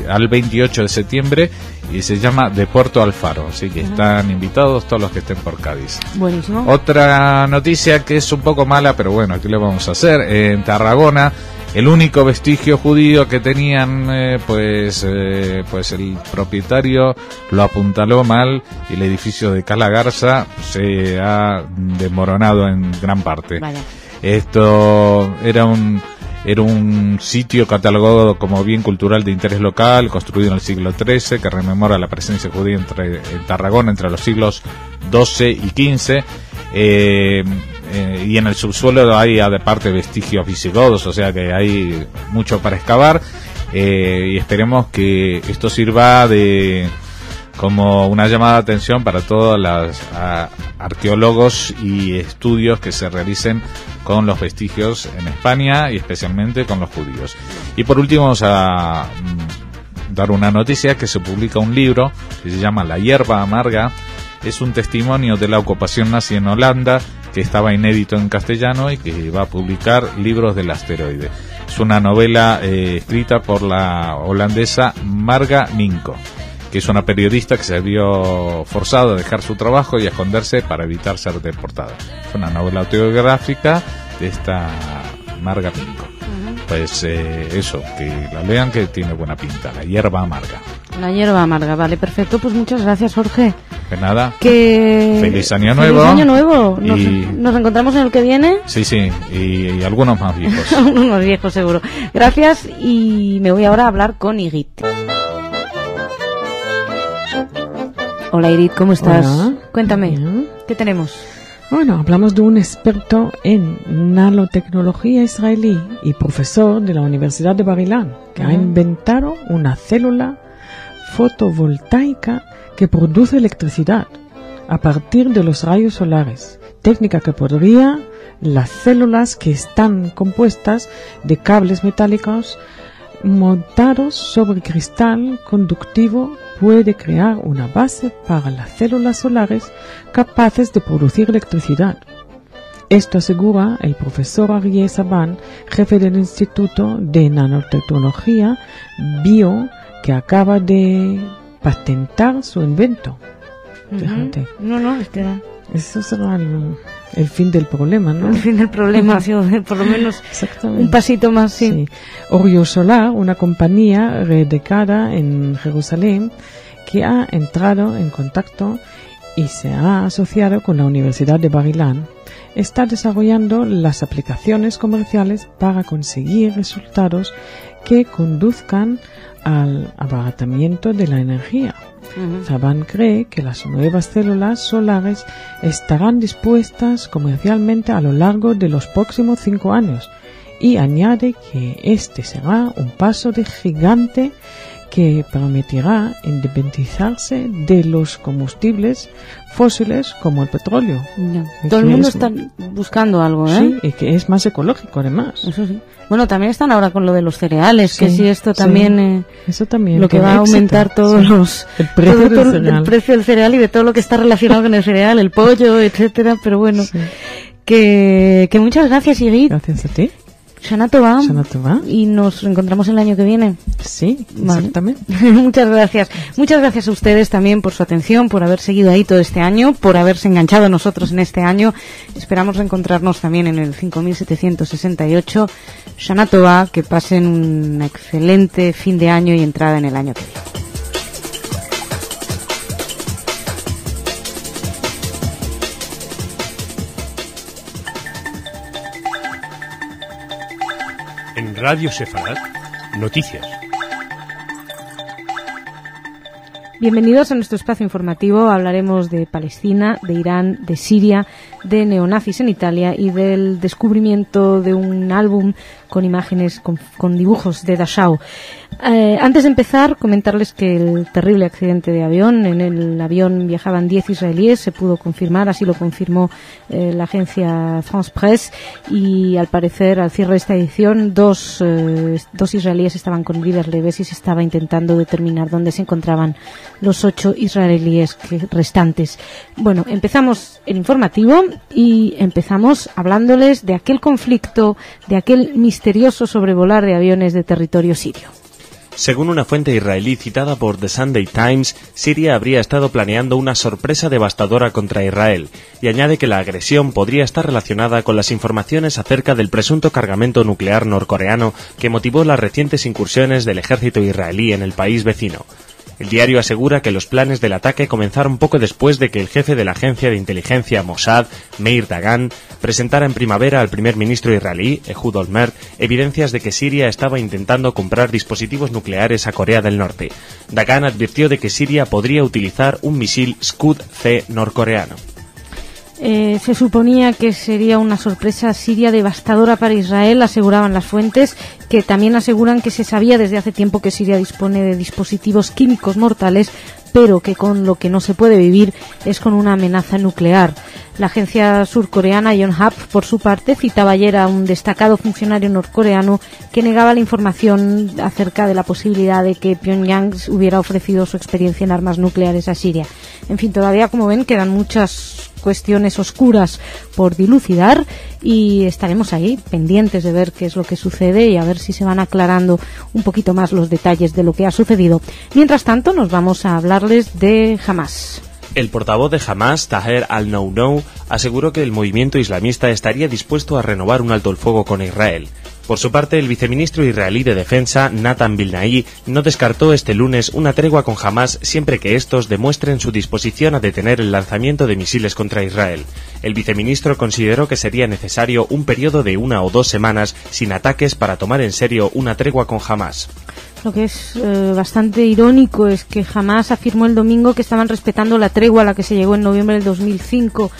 al 28 de septiembre, y se llama De Puerto al Faro, así que están invitados todos los que estén por Cádiz. Buenísimo. Otra noticia que es un poco mala, pero bueno, ¿qué le vamos a hacer? En Tarragona, el único vestigio judío que tenían, pues el propietario lo apuntaló mal y el edificio de Cala Garza se ha desmoronado en gran parte. Vaya. Esto era un sitio catalogado como bien cultural de interés local, construido en el siglo XIII, que rememora la presencia judía en Tarragona entre los siglos XII y XV. Y en el subsuelo hay aparte vestigios visigodos, o sea que hay mucho para excavar, y esperemos que esto sirva como una llamada de atención para todos los arqueólogos y estudios que se realicen con los vestigios en España y especialmente con los judíos. Y por último vamos a dar una noticia, que se publica un libro que se llama La hierba amarga. Es un testimonio de la ocupación nazi en Holanda, que estaba inédito en castellano y que va a publicar Libros del Asteroide. Es una novela escrita por la holandesa Marga Minko, que es una periodista que se vio forzada a dejar su trabajo y a esconderse para evitar ser deportada. Es una novela autobiográfica de esta Marga Minko. Pues eso, que la lean, que tiene buena pinta. La hierba amarga. La hierba amarga, vale, perfecto. Pues muchas gracias, Jorge. De nada. Feliz año nuevo. Feliz año nuevo. ¿Nos encontramos en el que viene? Sí, y algunos más viejos. Algunos más viejos, seguro. Gracias, y me voy ahora a hablar con Igit. Hola, Igit, ¿cómo estás? Hola. Cuéntame, Bien. ¿qué tenemos? Bueno, hablamos de un experto en nanotecnología israelí y profesor de la Universidad de Bar-Ilan, que ha inventado una célula fotovoltaica que produce electricidad a partir de los rayos solares, técnica que podría las células, que están compuestas de cables metálicos montados sobre cristal conductivo, puede crear una base para las células solares capaces de producir electricidad. Esto asegura el profesor Aryeh Saban, jefe del Instituto de Nanotecnología Bio, que acaba de patentar su invento. Fíjate. No, espera. Eso será el fin del problema, ¿no? El fin del problema ha sido por lo menos un pasito más, sí. Orio Solar, una compañía radicada en Jerusalén, que ha entrado en contacto y se ha asociado con la Universidad de Bar-Ilan, está desarrollando las aplicaciones comerciales para conseguir resultados que conduzcan al abaratamiento de la energía. Saban cree que las nuevas células solares estarán dispuestas comercialmente a lo largo de los próximos 5 años, y añade que este será un paso de gigante que permitirá independizarse de los combustibles fósiles como el petróleo. Todo el mundo está buscando algo, ¿eh? Sí, y que es más ecológico además. Eso sí. Bueno, también están ahora con lo de los cereales, Sí, que si esto también, eso también lo que va a aumentar todos el precio del cereal. El precio del cereal y de todo lo que está relacionado con el cereal, el pollo, etcétera, pero bueno. Sí. Que muchas gracias, Igit. Gracias a ti. Shana Tova. Shana Tova. Y nos encontramos el año que viene. Sí, Vale. exactamente. Muchas gracias. Muchas gracias a ustedes también por su atención, por haber seguido ahí todo este año, por haberse enganchado a nosotros en este año. Esperamos reencontrarnos también en el 5768. Shana Tova, que pasen un excelente fin de año y entrada en el año que viene. En Radio Sefarad, noticias. Bienvenidos a nuestro espacio informativo. Hablaremos de Palestina, de Irán, de Siria, de neonazis en Italia y del descubrimiento de un álbum con imágenes, con dibujos de Dachau. Antes de empezar, comentarles que el terrible accidente de avión, en el avión viajaban 10 israelíes, se pudo confirmar, así lo confirmó la agencia France Presse, y al parecer, al cierre de esta edición, dos israelíes estaban con heridas leves y se estaba intentando determinar dónde se encontraban los 8 israelíes restantes. Bueno, empezamos el informativo y empezamos hablándoles de aquel conflicto, de aquel misterioso sobrevolar de aviones de territorio sirio. Según una fuente israelí citada por The Sunday Times, Siria habría estado planeando una sorpresa devastadora contra Israel, y añade que la agresión podría estar relacionada con las informaciones acerca del presunto cargamento nuclear norcoreano que motivó las recientes incursiones del ejército israelí en el país vecino. El diario asegura que los planes del ataque comenzaron poco después de que el jefe de la agencia de inteligencia Mossad, Meir Dagan, presentara en primavera al primer ministro israelí, Ehud Olmert, evidencias de que Siria estaba intentando comprar dispositivos nucleares a Corea del Norte. Dagan advirtió de que Siria podría utilizar un misil Scud-C norcoreano. Se suponía que sería una sorpresa siria devastadora para Israel, aseguraban las fuentes, que también aseguran que se sabía desde hace tiempo que Siria dispone de dispositivos químicos mortales, pero que con lo que no se puede vivir es con una amenaza nuclear. La agencia surcoreana Yonhap, por su parte, citaba ayer a un destacado funcionario norcoreano que negaba la información acerca de la posibilidad de que Pyongyang hubiera ofrecido su experiencia en armas nucleares a Siria. En fin, todavía, como ven, quedan muchas cuestiones oscuras por dilucidar y estaremos ahí pendientes de ver qué es lo que sucede y a ver si se van aclarando un poquito más los detalles de lo que ha sucedido. Mientras tanto, nos vamos a hablarles de Hamas. El portavoz de Hamas, Taher al-Nounou, aseguró que el movimiento islamista estaría dispuesto a renovar un alto el fuego con Israel. Por su parte, el viceministro israelí de Defensa, Nathan Bilnai, no descartó este lunes una tregua con Hamas siempre que estos demuestren su disposición a detener el lanzamiento de misiles contra Israel. El viceministro consideró que sería necesario un periodo de 1 o 2 semanas sin ataques para tomar en serio una tregua con Hamas. Lo que es bastante irónico es que Hamas afirmó el domingo que estaban respetando la tregua a la que se llegó en noviembre del 2005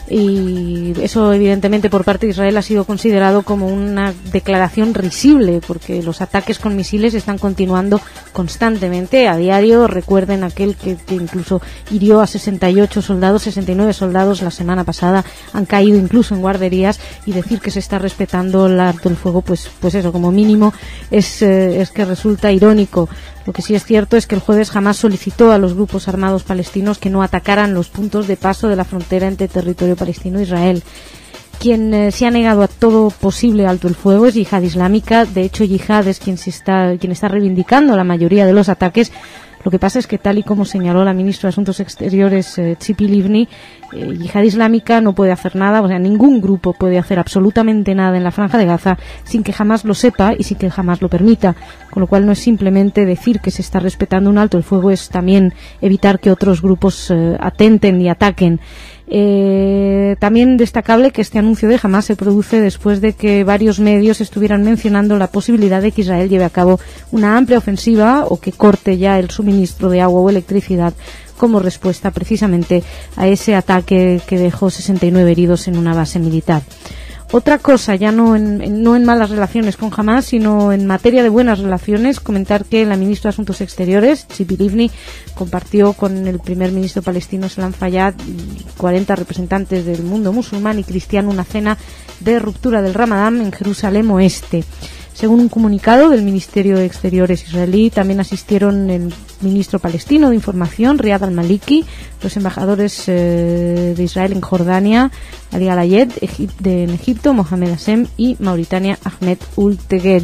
y eso evidentemente por parte de Israel ha sido considerado como una declaración risible porque los ataques con misiles están continuando constantemente a diario. Recuerden aquel que incluso hirió a 68 soldados, 69 soldados la semana pasada, han caído incluso en guarderías, y decir que se está respetando el alto el fuego, pues eso, como mínimo es que resulta irónico. Lo que sí es cierto es que el jueves Hamas solicitó a los grupos armados palestinos que no atacaran los puntos de paso de la frontera entre territorio palestino e Israel. Quien se ha negado a todo posible alto el fuego es Yihad Islámica. De hecho, Yihad es quien está reivindicando la mayoría de los ataques. Lo que pasa es que, tal y como señaló la ministra de Asuntos Exteriores, Tzipi Livni, Yihad Islámica no puede hacer nada, o sea, ningún grupo puede hacer absolutamente nada en la Franja de Gaza sin que Hamas lo sepa y sin que Hamas lo permita, con lo cual no es simplemente decir que se está respetando un alto el fuego, es también evitar que otros grupos atenten y ataquen. También destacable que este anuncio de Hamas se produce después de que varios medios estuvieran mencionando la posibilidad de que Israel lleve a cabo una amplia ofensiva o que corte ya el suministro de agua o electricidad como respuesta precisamente a ese ataque que dejó 69 heridos en una base militar. Otra cosa, ya no en malas relaciones con Hamas, sino en materia de buenas relaciones, comentar que la ministra de Asuntos Exteriores, Tzipi Livni, compartió con el primer ministro palestino Salam Fayyad y 40 representantes del mundo musulmán y cristiano una cena de ruptura del Ramadán en Jerusalén Oeste. Según un comunicado del Ministerio de Exteriores israelí, también asistieron el ministro palestino de Información, Riyad al-Maliki, los embajadores de Israel en Jordania, Ali Al-Ayed, en Egipto, Mohamed Hasem, y Mauritania, Ahmed Ul-Teged.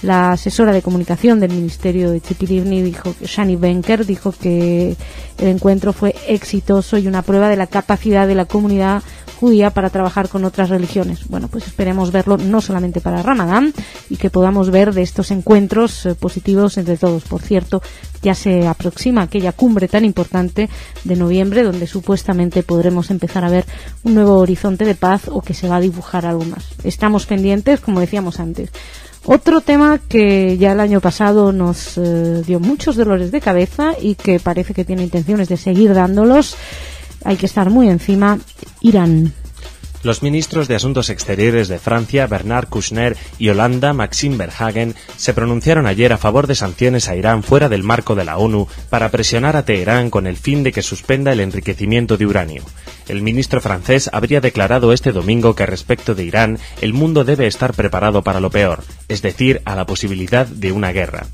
La asesora de comunicación del Ministerio de Tzipi Livni, Shani Benker, dijo que el encuentro fue exitoso y una prueba de la capacidad de la comunidad judía para trabajar con otras religiones. Bueno, pues esperemos verlo no solamente para Ramadán y que podamos ver de estos encuentros positivos entre todos. Por cierto, ya se aproxima aquella cumbre tan importante de noviembre donde supuestamente podremos empezar a ver un nuevo horizonte de paz o que se va a dibujar algo más. Estamos pendientes, como decíamos antes. Otro tema que ya el año pasado nos dio muchos dolores de cabeza y que parece que tiene intenciones de seguir dándolos, hay que estar muy encima, Irán. Los ministros de Asuntos Exteriores de Francia, Bernard Kouchner, y Holanda, Maxime Verhagen, se pronunciaron ayer a favor de sanciones a Irán fuera del marco de la ONU para presionar a Teherán con el fin de que suspenda el enriquecimiento de uranio. El ministro francés habría declarado este domingo que respecto de Irán, el mundo debe estar preparado para lo peor, es decir, a la posibilidad de una guerra.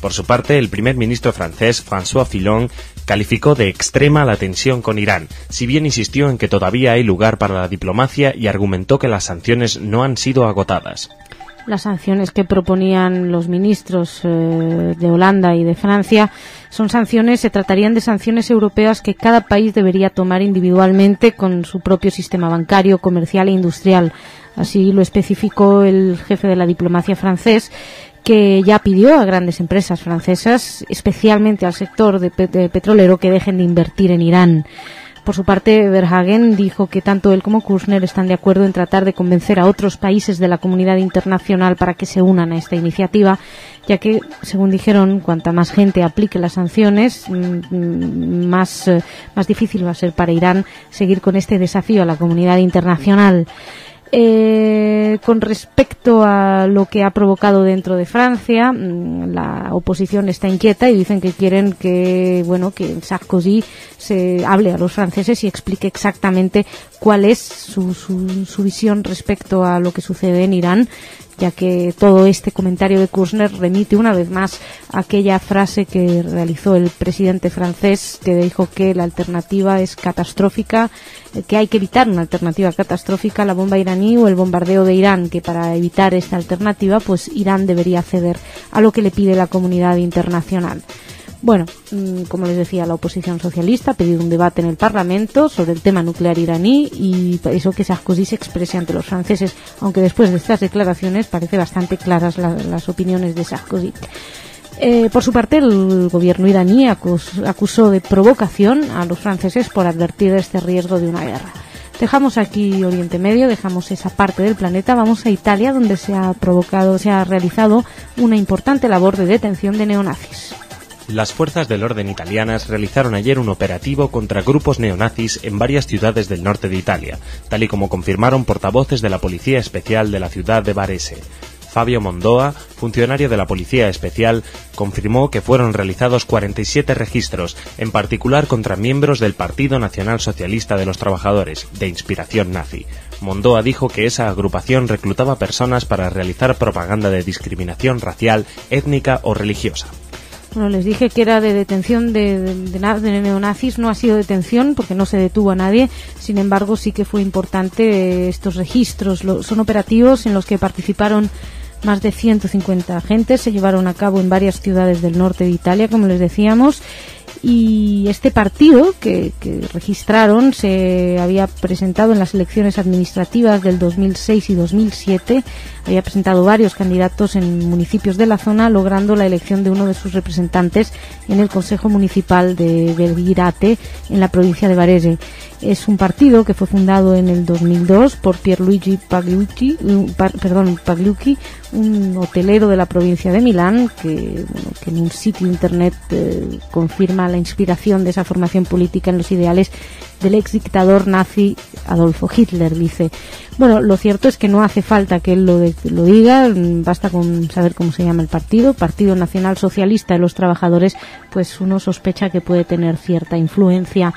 Por su parte, el primer ministro francés, François Fillon, calificó de extrema la tensión con Irán, si bien insistió en que todavía hay lugar para la diplomacia y argumentó que las sanciones no han sido agotadas. Las sanciones que proponían los ministros de Holanda y de Francia se tratarían de sanciones europeas que cada país debería tomar individualmente con su propio sistema bancario, comercial e industrial. Así lo especificó el jefe de la diplomacia francés, que ya pidió a grandes empresas francesas, especialmente al sector de petrolero, que dejen de invertir en Irán. Por su parte, Verhagen dijo que tanto él como Kouchner están de acuerdo en tratar de convencer a otros países de la comunidad internacional para que se unan a esta iniciativa, ya que, según dijeron, cuanta más gente aplique las sanciones, más difícil va a ser para Irán seguir con este desafío a la comunidad internacional. Con respecto a lo que ha provocado dentro de Francia, la oposición está inquieta y dicen que quieren que Sarkozy se hable a los franceses y explique exactamente cuál es su visión respecto a lo que sucede en Irán, ya que todo este comentario de Kouchner remite una vez más a aquella frase que realizó el presidente francés, que dijo que la alternativa es catastrófica, que hay que evitar una alternativa catastrófica, la bomba iraní o el bombardeo de Irán, que para evitar esta alternativa, pues Irán debería ceder a lo que le pide la comunidad internacional. Bueno, como les decía, la oposición socialista ha pedido un debate en el Parlamento sobre el tema nuclear iraní y eso que Sarkozy se exprese ante los franceses, aunque después de estas declaraciones parece bastante claras las opiniones de Sarkozy. Por su parte, el gobierno iraní acusó de provocación a los franceses por advertir de este riesgo de una guerra. Dejamos aquí Oriente Medio, dejamos esa parte del planeta, vamos a Italia, donde se ha realizado una importante labor de detención de neonazis. Las fuerzas del orden italianas realizaron ayer un operativo contra grupos neonazis en varias ciudades del norte de Italia, tal y como confirmaron portavoces de la Policía Especial de la ciudad de Varese. Fabio Mondoa, funcionario de la Policía Especial, confirmó que fueron realizados 47 registros, en particular contra miembros del Partido Nacional Socialista de los Trabajadores, de inspiración nazi. Mondoa dijo que esa agrupación reclutaba personas para realizar propaganda de discriminación racial, étnica o religiosa. Bueno, les dije que era de detención de neonazis, no ha sido detención porque no se detuvo a nadie, sin embargo sí que fue importante estos registros. Son operativos en los que participaron más de 150 agentes, se llevaron a cabo en varias ciudades del norte de Italia, como les decíamos, y este partido que registraron se había presentado en las elecciones administrativas del 2006 y 2007, había presentado varios candidatos en municipios de la zona, logrando la elección de uno de sus representantes en el Consejo Municipal de Belghirate, en la provincia de Varese. Es un partido que fue fundado en el 2002 por Pierluigi Pagliucci, un hotelero de la provincia de Milán, que en un sitio internet confirma la inspiración de esa formación política en los ideales del ex dictador nazi Adolfo Hitler, dice. Bueno, lo cierto es que no hace falta que él lo diga, basta con saber cómo se llama el partido, Partido Nacional Socialista de los Trabajadores, pues uno sospecha que puede tener cierta influencia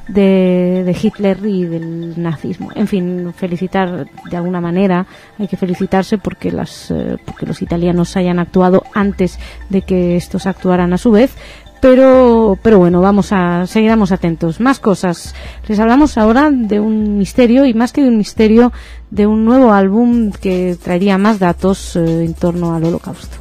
de Hitler y del nazismo. En fin, felicitar de alguna manera, hay que felicitarse porque los italianos hayan actuado antes de que estos actuaran a su vez. Pero bueno, seguiremos atentos. Más cosas. Les hablamos ahora de un misterio, y más que de un misterio, de un nuevo álbum que traería más datos en torno al Holocausto.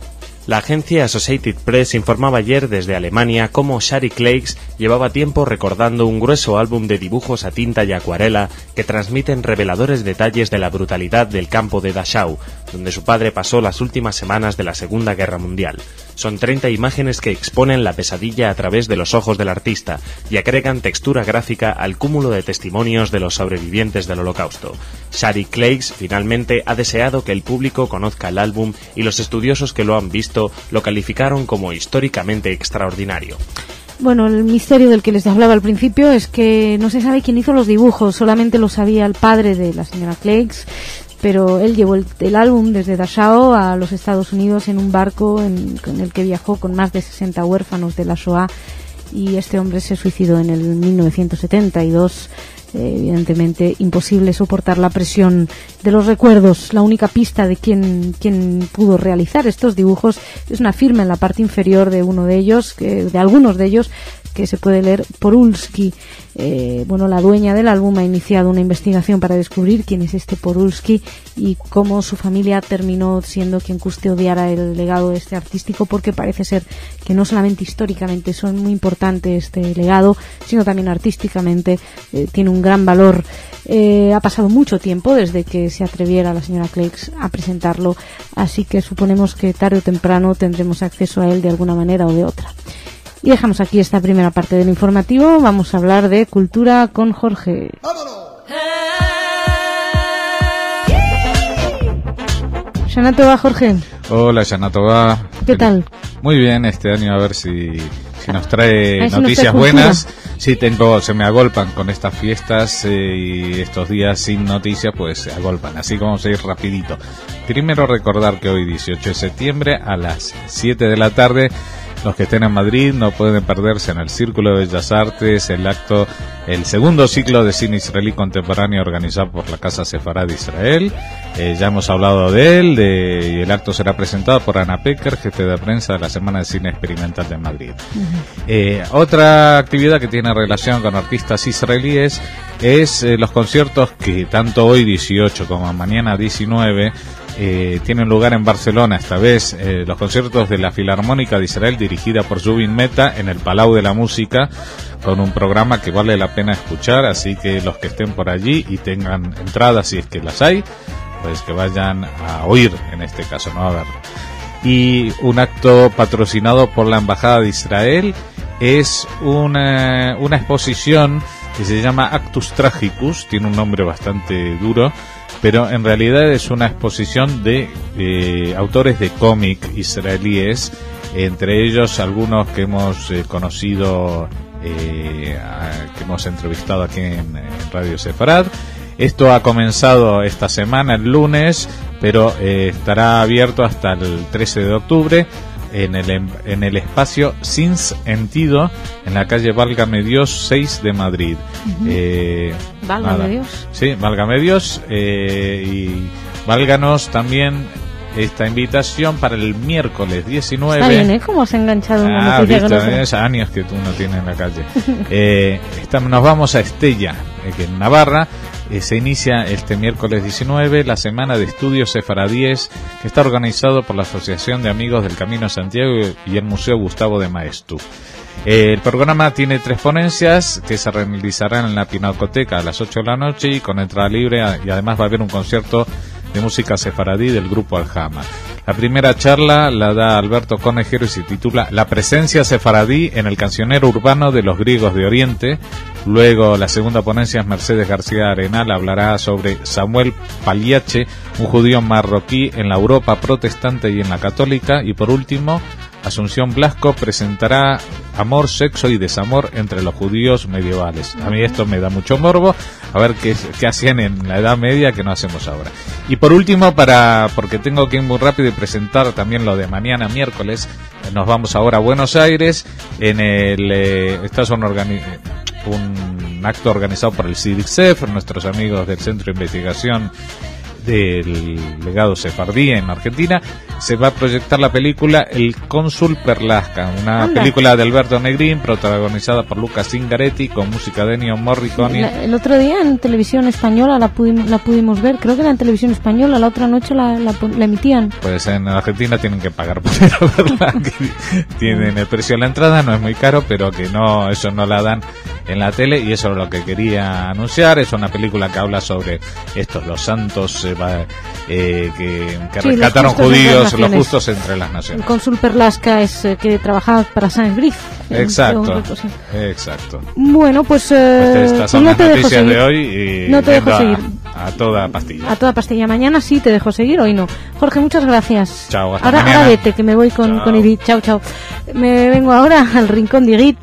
La agencia Associated Press informaba ayer desde Alemania cómo Shari Claes llevaba tiempo recordando un grueso álbum de dibujos a tinta y acuarela que transmiten reveladores detalles de la brutalidad del campo de Dachau, donde su padre pasó las últimas semanas de la Segunda Guerra Mundial. Son 30 imágenes que exponen la pesadilla a través de los ojos del artista y agregan textura gráfica al cúmulo de testimonios de los sobrevivientes del Holocausto. Shari Claes finalmente ha deseado que el público conozca el álbum, y los estudiosos que lo han visto lo calificaron como históricamente extraordinario. Bueno, el misterio del que les hablaba al principio es que no se sabe quién hizo los dibujos, solamente lo sabía el padre de la señora Claes, pero él llevó el álbum desde Dachau a los Estados Unidos en un barco en el que viajó con más de 60 huérfanos de la Shoah, y este hombre se suicidó en el 1972. Evidentemente imposible soportar la presión de los recuerdos. La única pista de quién pudo realizar estos dibujos es una firma en la parte inferior de algunos de ellos, que se puede leer Porulski. La dueña del álbum ha iniciado una investigación para descubrir quién es este Porulski y cómo su familia terminó siendo quien custodiara el legado de este artístico, porque parece ser que no solamente históricamente son muy importantes este legado, sino también artísticamente tiene un gran valor. Ha pasado mucho tiempo desde que se atreviera la señora Claes a presentarlo, así que suponemos que tarde o temprano tendremos acceso a él de alguna manera o de otra. Y dejamos aquí esta primera parte del informativo. Vamos a hablar de cultura con Jorge. Shana Tova, Jorge. Hola, Shana Tova. ¿Qué tal? Muy bien, este año a ver si nos trae noticias buenas. Sí, se me agolpan con estas fiestas y estos días sin noticias, pues se agolpan. Así que vamos a ir rapidito. Primero recordar que hoy, 18 de septiembre, a las 7 de la tarde, los que estén en Madrid no pueden perderse en el Círculo de Bellas Artes el segundo ciclo de cine israelí contemporáneo organizado por la Casa Sefarad de Israel. Ya hemos hablado de él, y el acto será presentado por Ana Pecker, jefe de prensa de la Semana de Cine Experimental de Madrid. Otra actividad que tiene relación con artistas israelíes es los conciertos que tanto hoy 18 como mañana 19 tienen lugar en Barcelona. Esta vez los conciertos de la Filarmónica de Israel, dirigida por Zubin Mehta, en el Palau de la Música, con un programa que vale la pena escuchar, así que los que estén por allí y tengan entradas, si es que las hay, pues que vayan a oír, en este caso, no a verlo. Y un acto patrocinado por la Embajada de Israel es una exposición que se llama Actus Tragicus, tiene un nombre bastante duro, pero en realidad es una exposición de autores de cómic israelíes, entre ellos algunos que hemos conocido, que hemos entrevistado aquí en Radio Sefarad. Esto ha comenzado esta semana, el lunes, pero estará abierto hasta el 13 de octubre en el espacio Sin Sentido, en la calle Válgame Dios 6 de Madrid. Válgame Dios. Sí, Válgame Dios. Y válganos también esta invitación para el miércoles 19. Está bien, ¿eh? ¿Cómo has enganchado una noticia visto, con otra? Es años que tú no tienes en la calle. Nos vamos a Estella, que en Navarra. Se inicia este miércoles 19 la Semana de Estudios Sefaradíes, que está organizado por la Asociación de Amigos del Camino Santiago y el Museo Gustavo de Maeztu. El programa tiene 3 ponencias que se realizarán en la Pinacoteca a las 8 de la noche y con entrada libre, y además va a haber un concierto de música sefaradí del grupo Al-Hama. La primera charla la da Alberto Conejero y se titula La presencia sefaradí en el cancionero urbano de los griegos de Oriente. Luego la segunda ponencia es Mercedes García Arenal, hablará sobre Samuel Paliache, un judío marroquí en la Europa protestante y en la católica. Y por último, Asunción Blasco presentará Amor, Sexo y Desamor entre los judíos medievales. A mí esto me da mucho morbo, a ver qué hacían en la Edad Media que no hacemos ahora. Y por último, porque tengo que ir muy rápido y presentar también lo de mañana miércoles, nos vamos ahora a Buenos Aires. Esta es una acto organizado por el CIDICSEF, nuestros amigos del Centro de Investigación del Legado Sefardí en Argentina. Se va a proyectar la película El Cónsul Perlasca, una película de Alberto Negrín, protagonizada por Lucas Zingaretti, con música de Ennio Morricone. El otro día en televisión española la pudimos ver, creo que era en televisión española, la otra noche la emitían. Pues en Argentina tienen que pagar por ir a verla, que tienen el precio de la entrada, no es muy caro, pero que no, eso no la dan en la tele, y eso es lo que quería anunciar. Es una película que habla sobre los santos que rescataron judíos, los justos entre las naciones. El cónsul Perlasca es que trabajaba para Sainsbury. Exacto, exacto. Bueno, pues estas son las noticias de hoy, y no te dejo seguir a toda pastilla. A toda pastilla. Mañana sí te dejo seguir, hoy no. Jorge, muchas gracias. Chao, hasta ahora, mañana. Ahora vete, que me voy con Irit. Chao, chao. Me vengo ahora al rincón de Irit.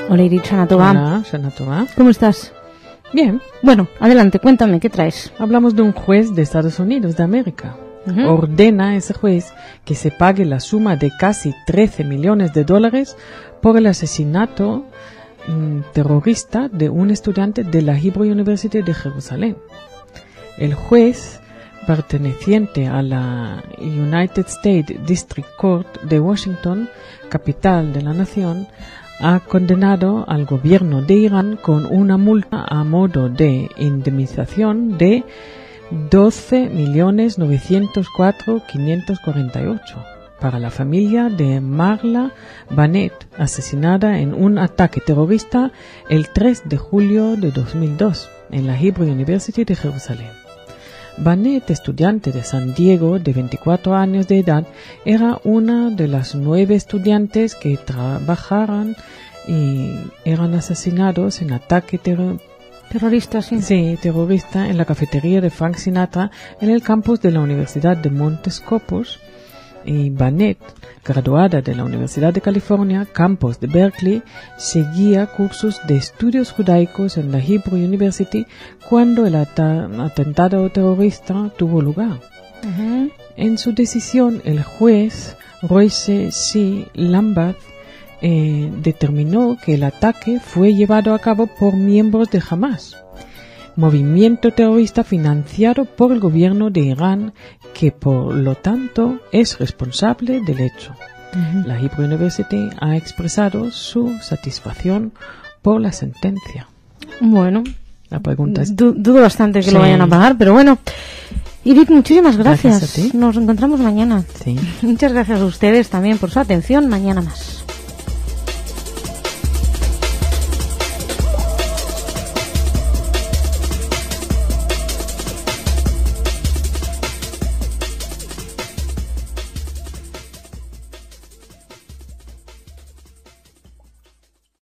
Hola Irit, Shana Tova. Hola, Shana Tova. ¿Cómo estás? Bien. Bueno, adelante, cuéntame, ¿qué traes? Hablamos de un juez de Estados Unidos de América. Ordena a ese juez que se pague la suma de casi 13 millones de dólares por el asesinato terrorista de un estudiante de la Hebrew University de Jerusalén. El juez, perteneciente a la United States District Court de Washington, capital de la nación, ha condenado al gobierno de Irán con una multa a modo de indemnización de $12.904.548 para la familia de Marla Banet, asesinada en un ataque terrorista el 3 de julio de 2002 en la Hebrew University de Jerusalén. Banet, estudiante de San Diego de 24 años de edad, era una de las 9 estudiantes que trabajaron y eran asesinados en ataque terrorista, sí. Sí, terrorista en la cafetería de Frank Sinatra en el campus de la Universidad de Monte Scopus. Y Banet, graduada de la Universidad de California, campus de Berkeley, seguía cursos de estudios judaicos en la Hebrew University cuando el atentado terrorista tuvo lugar. En su decisión, el juez Royce C. Lambath determinó que el ataque fue llevado a cabo por miembros de Hamas, movimiento terrorista financiado por el gobierno de Irán, que por lo tanto es responsable del hecho. La Hebrew University ha expresado su satisfacción por la sentencia. Bueno, la pregunta es... dudo bastante que lo vayan a pagar, pero bueno. Irit, muchísimas gracias. Gracias a ti. Nos encontramos mañana. Sí. Muchas gracias a ustedes también por su atención. Mañana más.